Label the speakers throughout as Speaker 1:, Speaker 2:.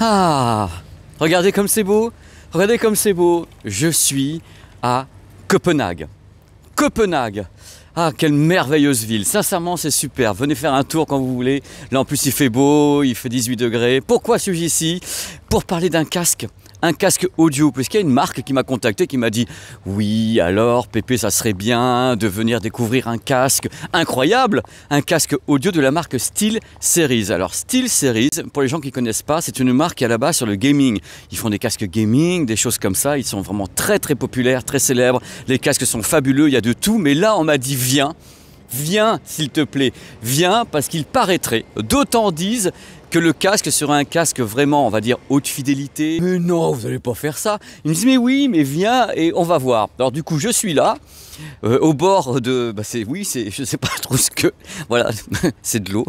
Speaker 1: Ah, regardez comme c'est beau, regardez comme c'est beau. Je suis à Copenhague. Copenhague. Ah, quelle merveilleuse ville. Sincèrement, c'est super. Venez faire un tour quand vous voulez. Là, en plus, il fait beau, il fait 18 degrés. Pourquoi suis-je ici? Pour parler d'un casque. Un casque audio, puisqu'il y a une marque qui m'a contacté, qui m'a dit « Oui, alors Pépé, ça serait bien de venir découvrir un casque incroyable, un casque audio de la marque SteelSeries. » Alors SteelSeries, pour les gens qui ne connaissent pas, c'est une marque qui est à la base sur le gaming. Ils font des casques gaming, des choses comme ça, ils sont vraiment très très populaires, très célèbres. Les casques sont fabuleux, il y a de tout, mais là on m'a dit « Viens, viens s'il te plaît, viens parce qu'il paraîtrait, d'autant disent que le casque sera un casque vraiment, on va dire, haute fidélité. Mais non, vous n'allez pas faire ça. Ils me disent, mais oui, mais viens et on va voir. Alors du coup, je suis là, au bord de... je ne sais pas trop ce que... Voilà, c'est de l'eau.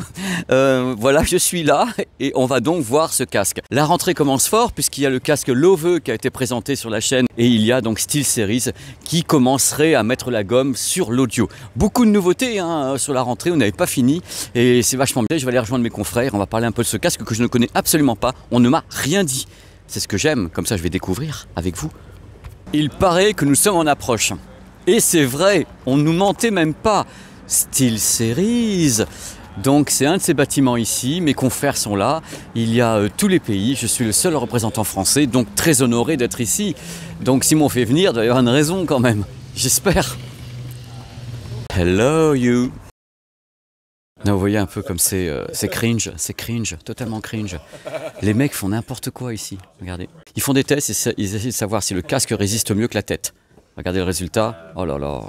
Speaker 1: Voilà, je suis là et on va donc voir ce casque. La rentrée commence fort puisqu'il y a le casque Love qui a été présenté sur la chaîne et il y a donc SteelSeries qui commencerait à mettre la gomme sur l'audio. Beaucoup de nouveautés hein, sur la rentrée, on n'avait pas fini et c'est vachement bien. Je vais aller rejoindre mes confrères, on va parler un peu de ce casque que je ne connais absolument pas. On ne m'a rien dit. C'est ce que j'aime, comme ça je vais découvrir avec vous. Il paraît que nous sommes en approche. Et c'est vrai, on ne nous mentait même pas. SteelSeries. Donc c'est un de ces bâtiments ici, mes confrères sont là, il y a tous les pays, je suis le seul représentant français, donc très honoré d'être ici. Donc s'ils m'ont fait venir, il doit y avoir une raison quand même, j'espère. Hello you. Là, vous voyez un peu comme c'est cringe, totalement cringe. Les mecs font n'importe quoi ici, regardez. Ils font des tests et ils essaient de savoir si le casque résiste mieux que la tête. Regardez le résultat, oh là là.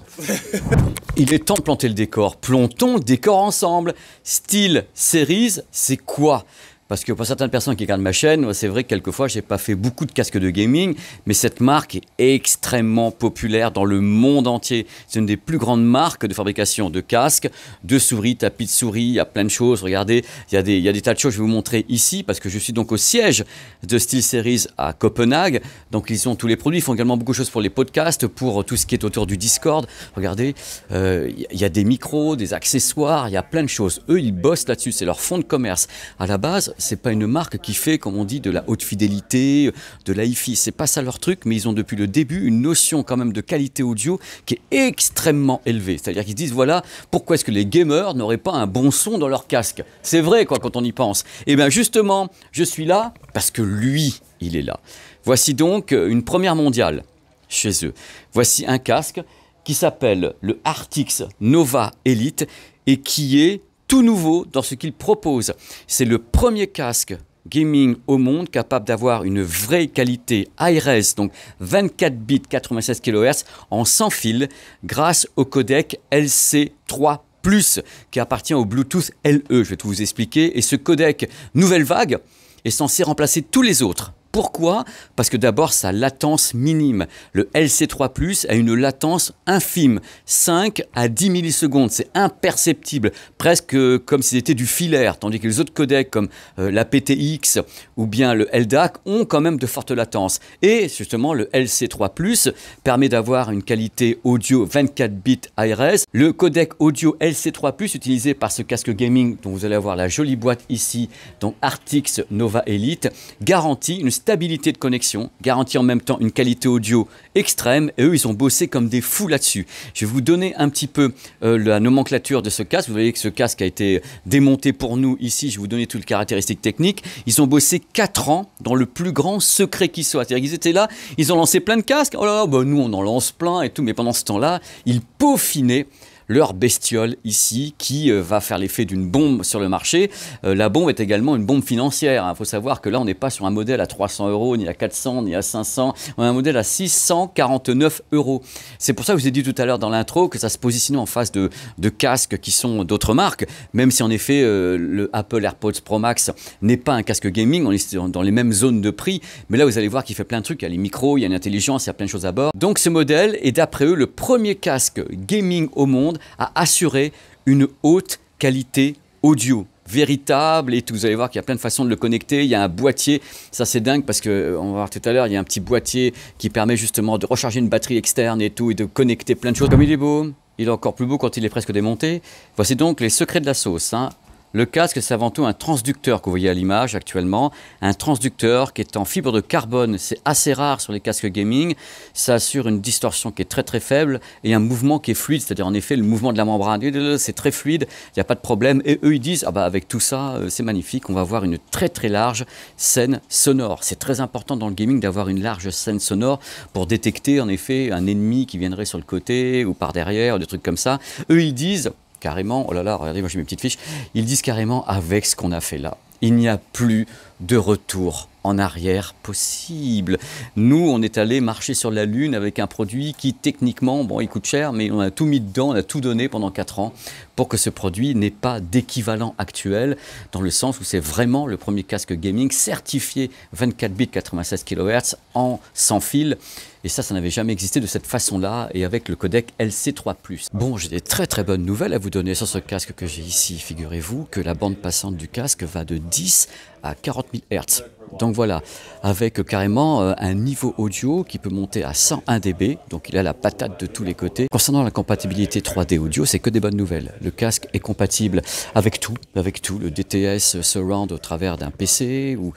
Speaker 1: Il est temps de planter le décor. Plantons le décor ensemble. SteelSeries, c'est quoi? Parce que pour certaines personnes qui regardent ma chaîne, c'est vrai que quelquefois, je n'ai pas fait beaucoup de casques de gaming, mais cette marque est extrêmement populaire dans le monde entier. C'est une des plus grandes marques de fabrication de casques, de souris, tapis de souris, il y a plein de choses. Regardez, il y a des tas de choses, je vais vous montrer ici, parce que je suis donc au siège de SteelSeries à Copenhague. Donc, ils ont tous les produits, ils font également beaucoup de choses pour les podcasts, pour tout ce qui est autour du Discord. Regardez, il y a des micros, des accessoires, il y a plein de choses. Eux, ils bossent là-dessus, c'est leur fonds de commerce. À la base, c'est pas une marque qui fait, comme on dit, de la haute fidélité, de la hi-fi. C'est pas ça leur truc, mais ils ont depuis le début une notion quand même de qualité audio qui est extrêmement élevée. C'est-à-dire qu'ils se disent, voilà, pourquoi est-ce que les gamers n'auraient pas un bon son dans leur casque? C'est vrai, quoi, quand on y pense. Et bien justement, je suis là parce que lui, il est là. Voici donc une première mondiale chez eux. Voici un casque qui s'appelle le Arctis Nova Elite et qui est tout nouveau dans ce qu'il propose. C'est le premier casque gaming au monde capable d'avoir une vraie qualité high-res, donc 24 bits 96 kHz en sans fil grâce au codec LC3+, qui appartient au Bluetooth LE. Je vais tout vous expliquer. Et ce codec nouvelle vague est censé remplacer tous les autres. Pourquoi? Parce que d'abord, sa latence minime. Le LC3+, a une latence infime, 5 à 10 millisecondes. C'est imperceptible, presque comme si c'était du filaire. Tandis que les autres codecs, comme la PTX ou bien le LDAC, ont quand même de fortes latences. Et justement, le LC3+, permet d'avoir une qualité audio 24 bits high-res. Le codec audio LC3+, utilisé par ce casque gaming, dont vous allez avoir la jolie boîte ici, donc Arctis Nova Elite, garantit une stabilité de connexion, garantit en même temps une qualité audio extrême, et eux ils ont bossé comme des fous là-dessus. Je vais vous donner un petit peu la nomenclature de ce casque. Vous voyez que ce casque a été démonté pour nous ici, je vais vous donner toutes les caractéristiques techniques. Ils ont bossé 4 ans dans le plus grand secret qui soit. C'est-à-dire qu'ils étaient là, ils ont lancé plein de casques, oh là là, bah nous on en lance plein et tout, mais pendant ce temps-là, ils peaufinaient leur bestiole ici qui va faire l'effet d'une bombe sur le marché. La bombe est également une bombe financière. Il faut savoir que là, on n'est pas sur un modèle à 300 €, ni à 400, ni à 500. On a un modèle à 649 €. C'est pour ça que je vous ai dit tout à l'heure dans l'intro que ça se positionnait en face de casques qui sont d'autres marques, même si en effet le Apple AirPods Pro Max n'est pas un casque gaming, on est dans les mêmes zones de prix, mais là vous allez voir qu'il fait plein de trucs, il y a les micros, il y a une intelligence, il y a plein de choses à bord. Donc ce modèle est d'après eux le premier casque gaming au monde à assurer une haute qualité audio véritable et tout. Vous allez voir qu'il y a plein de façons de le connecter. Il y a un boîtier, ça c'est dingue parce que on va voir tout à l'heure, il y a un petit boîtier qui permet justement de recharger une batterie externe et tout et de connecter plein de choses. Comme il est beau, il est encore plus beau quand il est presque démonté. Voici donc les secrets de la sauce, hein. Le casque, c'est avant tout un transducteur que vous voyez à l'image actuellement. Un transducteur qui est en fibre de carbone. C'est assez rare sur les casques gaming. Ça assure une distorsion qui est très très faible et un mouvement qui est fluide. C'est-à-dire en effet le mouvement de la membrane, c'est très fluide, il n'y a pas de problème. Et eux ils disent, ah bah avec tout ça, c'est magnifique, on va avoir une très très large scène sonore. C'est très important dans le gaming d'avoir une large scène sonore pour détecter en effet un ennemi qui viendrait sur le côté ou par derrière, des trucs comme ça. Eux ils disent carrément, oh là là, regardez, moi j'ai mes petites fiches, ils disent carrément avec ce qu'on a fait là, il n'y a plus de retour en arrière possible. Nous, on est allé marcher sur la Lune avec un produit qui techniquement, bon, il coûte cher, mais on a tout mis dedans, on a tout donné pendant 4 ans pour que ce produit n'ait pas d'équivalent actuel, dans le sens où c'est vraiment le premier casque gaming certifié 24 bits 96 kHz en sans fil. Et ça n'avait jamais existé de cette façon-là et avec le codec LC3+. Bon, j'ai des très très bonnes nouvelles à vous donner sur ce casque que j'ai ici. Figurez-vous que la bande passante du casque va de 10 à 40 000 Hz. Donc voilà, avec carrément un niveau audio qui peut monter à 101 dB, donc il a la patate de tous les côtés. Concernant la compatibilité 3D audio, c'est que des bonnes nouvelles. Le casque est compatible avec tout, le DTS Surround au travers d'un PC ou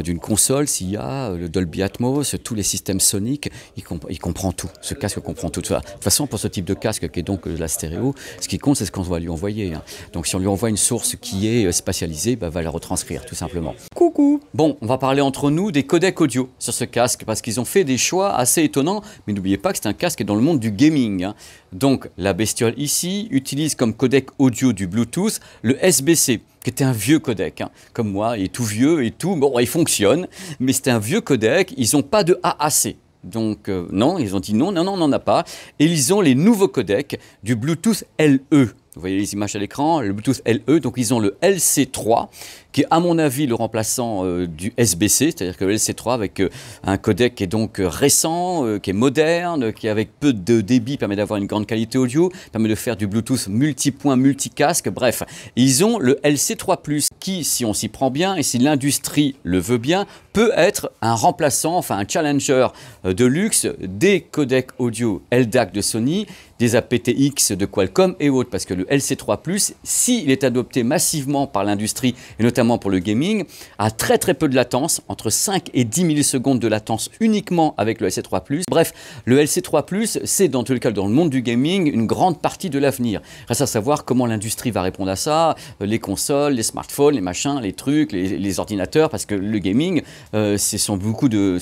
Speaker 1: d'une console s'il y a, le Dolby Atmos, tous les systèmes soniques, il comprend tout. Ce casque comprend tout. De toute façon, pour ce type de casque qui est donc la stéréo, ce qui compte, c'est ce qu'on va lui envoyer. Donc si on lui envoie une source qui est spatialisée, bah, va la retranscrire tout simplement. Coucou. Bon, on va parler entre nous des codecs audio sur ce casque parce qu'ils ont fait des choix assez étonnants, mais n'oubliez pas que c'est un casque dans le monde du gaming. Donc la bestiole ici utilise comme codec audio du Bluetooth le SBC, qui était un vieux codec, comme moi, il est tout vieux et tout, bon, il fonctionne, mais c'est un vieux codec, ils n'ont pas de AAC. Donc non, ils ont dit non, on n'en a pas. Et ils ont les nouveaux codecs du Bluetooth LE. Vous voyez les images à l'écran, le Bluetooth LE, donc ils ont le LC3, qui est à mon avis le remplaçant du SBC, c'est-à-dire que le LC3 avec un codec qui est donc récent, qui est moderne, qui avec peu de débit permet d'avoir une grande qualité audio, permet de faire du Bluetooth multipoint, multicasque, bref. Ils ont le LC3+, qui, si on s'y prend bien et si l'industrie le veut bien, peut être un remplaçant, enfin un challenger de luxe des codecs audio LDAC de Sony, des aptX de Qualcomm et autres, parce que le LC3+, s'il est adopté massivement par l'industrie, et notamment pour le gaming, a très très peu de latence, entre 5 et 10 millisecondes de latence uniquement avec le LC3+. Bref, le LC3+, c'est dans tous les cas dans le monde du gaming une grande partie de l'avenir. Reste à savoir comment l'industrie va répondre à ça, les consoles, les smartphones, les machins, les trucs, les ordinateurs, parce que le gaming, ce sont beaucoup de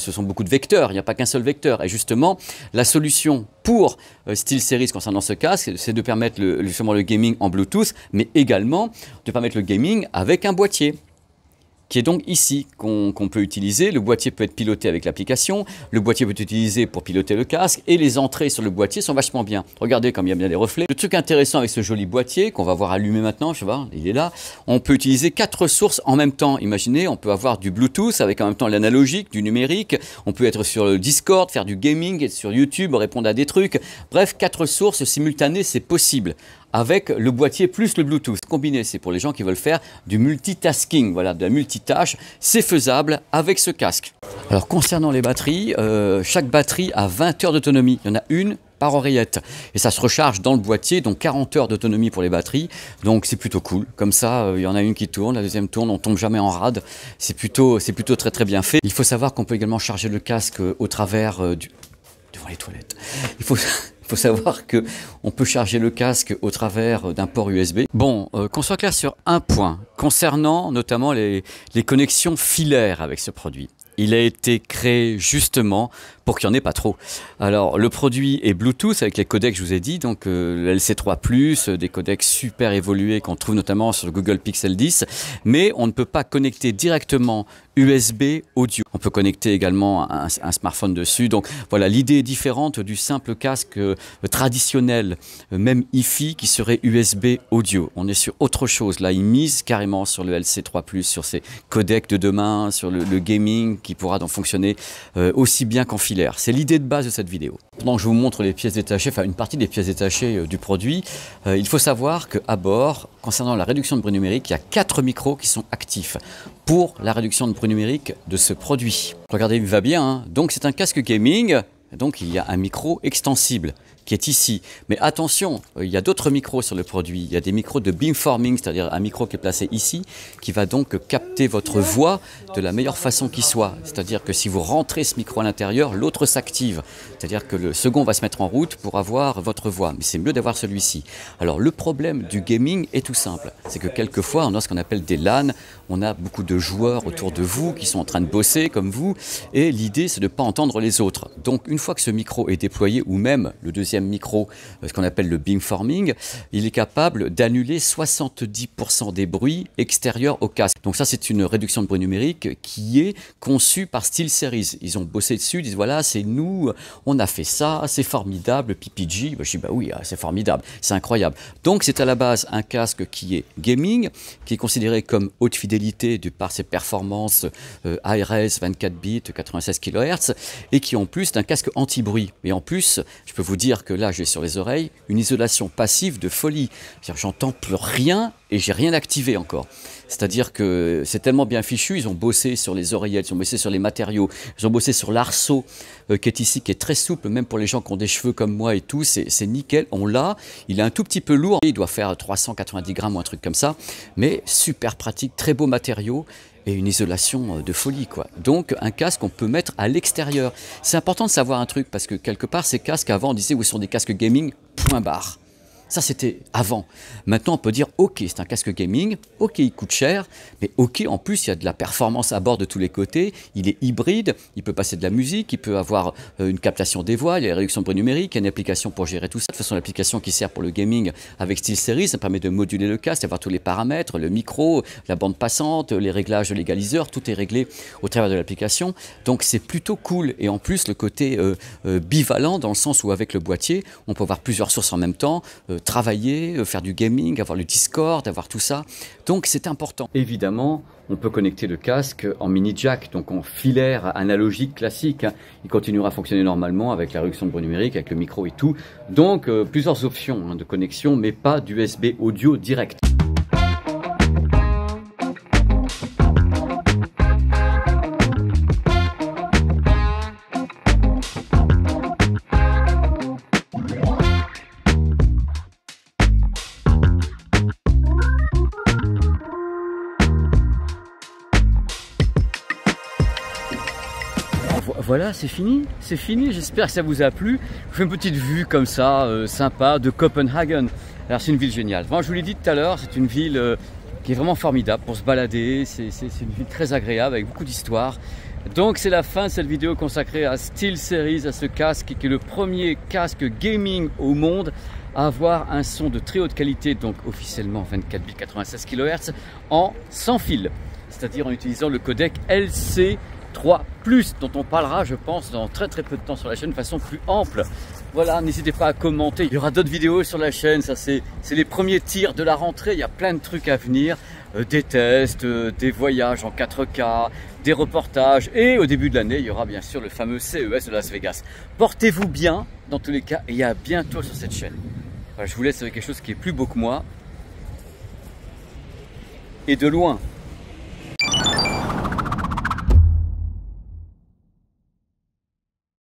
Speaker 1: vecteurs, il n'y a pas qu'un seul vecteur. Et justement, la solution pour SteelSeries concernant ce casque, c'est de permettre justement le gaming en Bluetooth, mais également de permettre le gaming avec un boîtier, qui est donc ici, qu'on peut utiliser. Le boîtier peut être piloté avec l'application, le boîtier peut être utilisé pour piloter le casque, et les entrées sur le boîtier sont vachement bien. Regardez comme il y a bien des reflets. Le truc intéressant avec ce joli boîtier, qu'on va voir allumer maintenant, je sais pas, il est là, on peut utiliser 4 sources en même temps. Imaginez, on peut avoir du Bluetooth avec en même temps l'analogique, du numérique, on peut être sur le Discord, faire du gaming, être sur YouTube, répondre à des trucs. Bref, 4 sources simultanées, c'est possible, avec le boîtier plus le Bluetooth. Combiné, c'est pour les gens qui veulent faire du multitasking, voilà, de la multitâche, c'est faisable avec ce casque. Alors concernant les batteries, chaque batterie a 20 heures d'autonomie, il y en a une par oreillette, et ça se recharge dans le boîtier, donc 40 heures d'autonomie pour les batteries, donc c'est plutôt cool. Comme ça, il y en a une qui tourne, la deuxième tourne, on tombe jamais en rade, c'est plutôt très très bien fait. Il faut savoir qu'on peut également charger le casque au travers devant les toilettes. Il faut savoir qu'on peut charger le casque au travers d'un port USB. Bon, qu'on soit clair sur un point, concernant notamment les connexions filaires avec ce produit. Il a été créé justement pour qu'il n'y en ait pas trop. Alors, le produit est Bluetooth avec les codecs que je vous ai dit, donc le LC3+, des codecs super évolués qu'on trouve notamment sur le Google Pixel 10, mais on ne peut pas connecter directement USB audio. On peut connecter également un smartphone dessus. Donc voilà, l'idée est différente du simple casque traditionnel, même hi-fi, qui serait USB audio. On est sur autre chose. Là, ils misent carrément sur le LC3+, sur ces codecs de demain, sur le gaming qui pourra donc fonctionner aussi bien qu'en filaire. C'est l'idée de base de cette vidéo. Pendant que je vous montre les pièces détachées, enfin une partie des pièces détachées du produit, il faut savoir qu'à bord, concernant la réduction de bruit numérique, il y a 4 micros qui sont actifs pour la réduction de bruit numérique de ce produit. Regardez, il va bien, hein. Donc c'est un casque gaming, donc il y a un micro extensible qui est ici. Mais attention, il y a d'autres micros sur le produit. Il y a des micros de beamforming, c'est-à-dire un micro qui est placé ici, qui va donc capter votre voix de la meilleure façon qui soit. C'est-à-dire que si vous rentrez ce micro à l'intérieur, l'autre s'active. C'est-à-dire que le second va se mettre en route pour avoir votre voix. Mais c'est mieux d'avoir celui-ci. Alors le problème du gaming est tout simple. C'est que quelquefois, on a ce qu'on appelle des LAN. On a beaucoup de joueurs autour de vous qui sont en train de bosser comme vous. Et l'idée, c'est de ne pas entendre les autres. Donc une fois que ce micro est déployé, ou même le deuxième micro, ce qu'on appelle le beamforming, il est capable d'annuler 70% des bruits extérieurs au casque. Donc ça, c'est une réduction de bruit numérique qui est conçue par SteelSeries. Ils ont bossé dessus, ils disent voilà, c'est nous, on a fait ça, c'est formidable, PPG. Je dis bah oui, c'est formidable, c'est incroyable. Donc c'est à la base un casque qui est gaming, qui est considéré comme haute fidélité de par ses performances ARS 24 bits, 96 kHz, et qui en plus est un casque anti-bruit. Et en plus, je peux vous dire que là, j'ai sur les oreilles une isolation passive de folie. J'entends plus rien et j'ai rien activé encore. C'est-à-dire que c'est tellement bien fichu, ils ont bossé sur les oreillettes, ils ont bossé sur les matériaux, ils ont bossé sur l'arceau qui est ici, qui est très souple, même pour les gens qui ont des cheveux comme moi et tout, c'est nickel, on l'a. Il est un tout petit peu lourd, il doit faire 390 grammes ou un truc comme ça, mais super pratique, très beau matériau. Et une isolation de folie, quoi. Donc, un casque qu'on peut mettre à l'extérieur. C'est important de savoir un truc, parce que quelque part, ces casques, avant, on disait, oui, ce sont des casques gaming, point barre. Ça, c'était avant. Maintenant, on peut dire, ok, c'est un casque gaming, ok, il coûte cher, mais ok, en plus, il y a de la performance à bord de tous les côtés, il est hybride, il peut passer de la musique, il peut avoir une captation des voix, il y a la réduction de bruit numérique, il y a une application pour gérer tout ça. De toute façon, l'application qui sert pour le gaming avec SteelSeries, ça permet de moduler le casque, d'avoir tous les paramètres, le micro, la bande passante, les réglages de l'égaliseur, tout est réglé au travers de l'application. Donc, c'est plutôt cool. Et en plus, le côté bivalent, dans le sens où avec le boîtier, on peut avoir plusieurs sources en même temps, travailler, faire du gaming, avoir le Discord, avoir tout ça. Donc c'est important. Évidemment, on peut connecter le casque en mini jack, donc en filaire analogique classique. Il continuera à fonctionner normalement avec la réduction de bruit numérique, avec le micro et tout. Donc plusieurs options de connexion, mais pas d'USB audio direct. Voilà, c'est fini, j'espère que ça vous a plu. Je fais une petite vue comme ça, sympa, de Copenhague. Alors c'est une ville géniale. Enfin, je vous l'ai dit tout à l'heure, c'est une ville qui est vraiment formidable pour se balader. C'est une ville très agréable avec beaucoup d'histoire. Donc c'est la fin de cette vidéo consacrée à SteelSeries, à ce casque qui est le premier casque gaming au monde à avoir un son de très haute qualité, donc officiellement 24 bits 96 kHz en sans fil, c'est-à-dire en utilisant le codec LC3+, dont on parlera, je pense, dans très peu de temps sur la chaîne de façon plus ample. Voilà, n'hésitez pas à commenter. Il y aura d'autres vidéos sur la chaîne. Ça, c'est les premiers tirs de la rentrée. Il y a plein de trucs à venir. Des tests, des voyages en 4K, des reportages. Et au début de l'année, il y aura bien sûr le fameux CES de Las Vegas. Portez-vous bien, dans tous les cas, et à bientôt sur cette chaîne. Voilà, je vous laisse avec quelque chose qui est plus beau que moi. Et de loin.